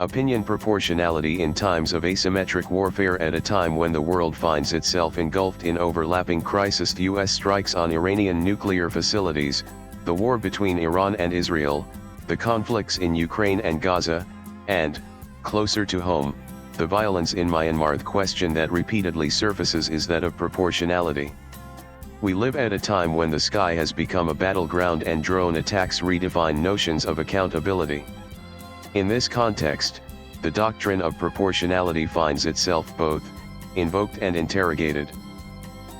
Opinion proportionality in times of asymmetric warfare. At a time when the world finds itself engulfed in overlapping crises, the US strikes on Iranian nuclear facilities, the war between Iran and Israel, the conflicts in Ukraine and Gaza, and, closer to home, the violence in Myanmar. The question that repeatedly surfaces is that of proportionality. We live at a time when the sky has become a battleground and drone attacks redefine notions of accountability. In this context, the doctrine of proportionality finds itself both invoked and interrogated.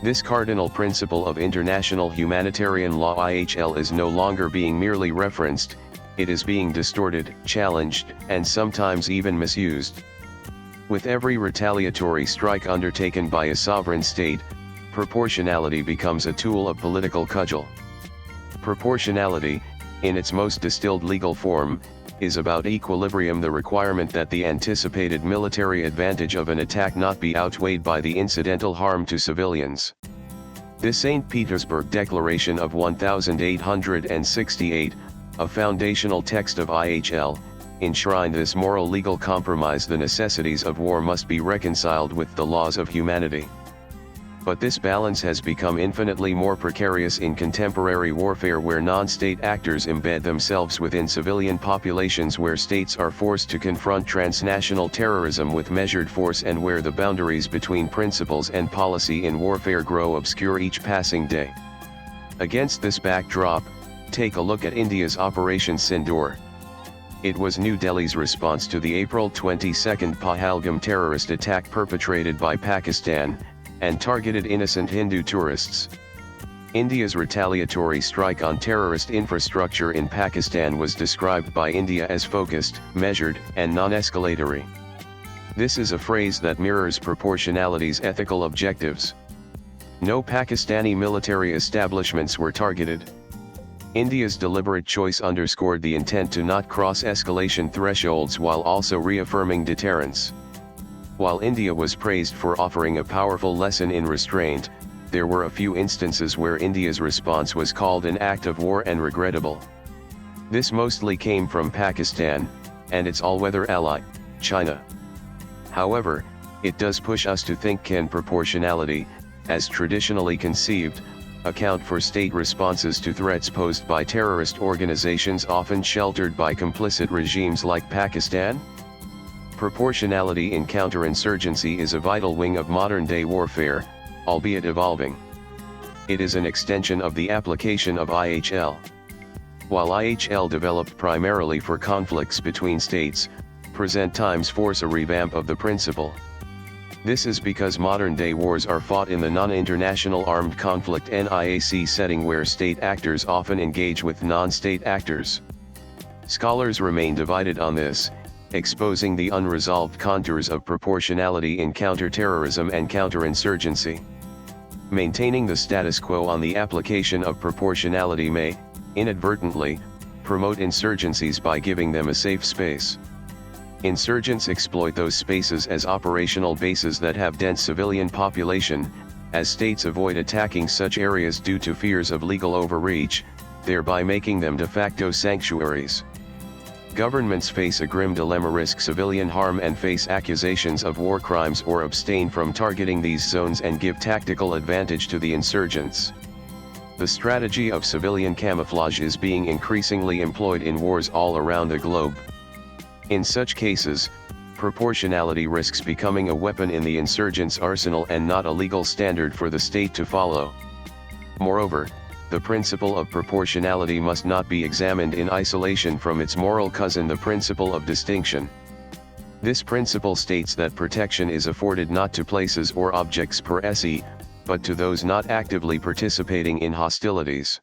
This cardinal principle of international humanitarian law (IHL) is no longer being merely referenced, it is being distorted, challenged, and sometimes even misused. With every retaliatory strike undertaken by a sovereign state, proportionality becomes a tool of political cudgel. Proportionality, in its most distilled legal form, is about equilibrium, the requirement that the anticipated military advantage of an attack not be outweighed by the incidental harm to civilians. The St. Petersburg Declaration of 1868, a foundational text of IHL, enshrined this moral legal compromise: the necessities of war must be reconciled with the laws of humanity. But this balance has become infinitely more precarious in contemporary warfare, where non-state actors embed themselves within civilian populations, where states are forced to confront transnational terrorism with measured force, and where the boundaries between principles and policy in warfare grow obscure each passing day. Against this backdrop, take a look at India's Operation Sindoor. It was New Delhi's response to the April 22 Pahalgam terrorist attack perpetrated by Pakistan, and targeted innocent Hindu tourists. India's retaliatory strike on terrorist infrastructure in Pakistan was described by India as focused, measured, and non-escalatory. This is a phrase that mirrors proportionality's ethical objectives. No Pakistani military establishments were targeted. India's deliberate choice underscored the intent to not cross escalation thresholds while also reaffirming deterrence. While India was praised for offering a powerful lesson in restraint, there were a few instances where India's response was called an act of war and regrettable. This mostly came from Pakistan, and its all-weather ally, China. However, it does push us to think: can proportionality, as traditionally conceived, account for state responses to threats posed by terrorist organizations often sheltered by complicit regimes like Pakistan? Proportionality in counterinsurgency is a vital wing of modern-day warfare, albeit evolving. It is an extension of the application of IHL. While IHL developed primarily for conflicts between states, present times force a revamp of the principle. This is because modern-day wars are fought in the non-international armed conflict (NIAC) setting, where state actors often engage with non-state actors. Scholars remain divided on this, exposing the unresolved contours of proportionality in counterterrorism and counterinsurgency. Maintaining the status quo on the application of proportionality may, inadvertently, promote insurgencies by giving them a safe space. Insurgents exploit those spaces as operational bases that have dense civilian population, as states avoid attacking such areas due to fears of legal overreach, thereby making them de facto sanctuaries. Governments face a grim dilemma: risk civilian harm and face accusations of war crimes, or abstain from targeting these zones and give tactical advantage to the insurgents. The strategy of civilian camouflage is being increasingly employed in wars all around the globe. In such cases, proportionality risks becoming a weapon in the insurgents' arsenal and not a legal standard for the state to follow. Moreover, the principle of proportionality must not be examined in isolation from its moral cousin, the principle of distinction. This principle states that protection is afforded not to places or objects per se, but to those not actively participating in hostilities.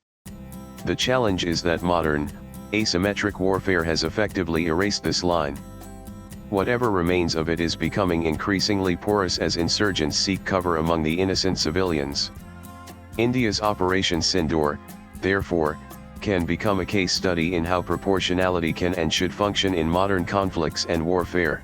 The challenge is that modern, asymmetric warfare has effectively erased this line. Whatever remains of it is becoming increasingly porous as insurgents seek cover among the innocent civilians. India's Operation Sindoor, therefore, can become a case study in how proportionality can and should function in modern conflicts and warfare.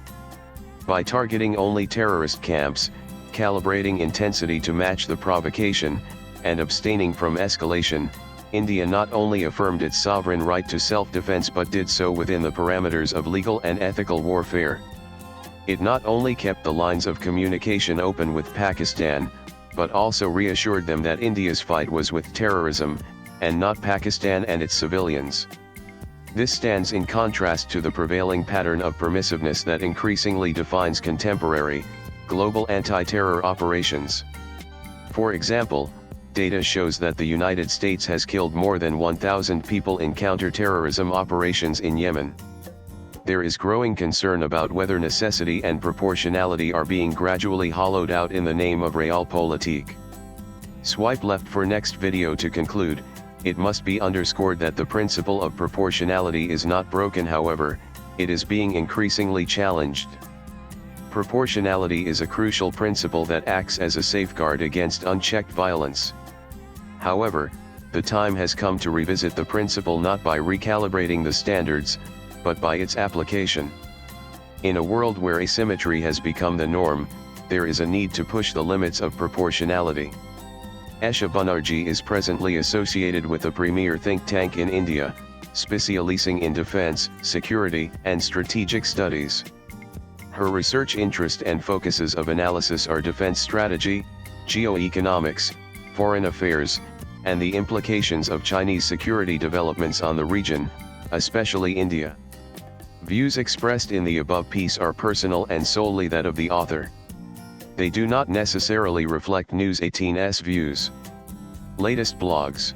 By targeting only terrorist camps, calibrating intensity to match the provocation, and abstaining from escalation, India not only affirmed its sovereign right to self-defense but did so within the parameters of legal and ethical warfare. It not only kept the lines of communication open with Pakistan, but also reassured them that India's fight was with terrorism, and not Pakistan and its civilians. This stands in contrast to the prevailing pattern of permissiveness that increasingly defines contemporary, global anti-terror operations. For example, data shows that the United States has killed more than 1,000 people in counter-terrorism operations in Yemen. There is growing concern about whether necessity and proportionality are being gradually hollowed out in the name of realpolitik. Swipe left for next video to conclude. It must be underscored that the principle of proportionality is not broken, however, it is being increasingly challenged. Proportionality is a crucial principle that acts as a safeguard against unchecked violence. However, the time has come to revisit the principle not by recalibrating the standards, but by its application. In a world where asymmetry has become the norm, there is a need to push the limits of proportionality. Esha Banerjee is presently associated with a premier think tank in India, specializing in defense, security, and strategic studies. Her research interest and focuses of analysis are defense strategy, geoeconomics, foreign affairs, and the implications of Chinese security developments on the region, especially India. Views expressed in the above piece are personal and solely that of the author. They do not necessarily reflect News 18's views. Latest blogs.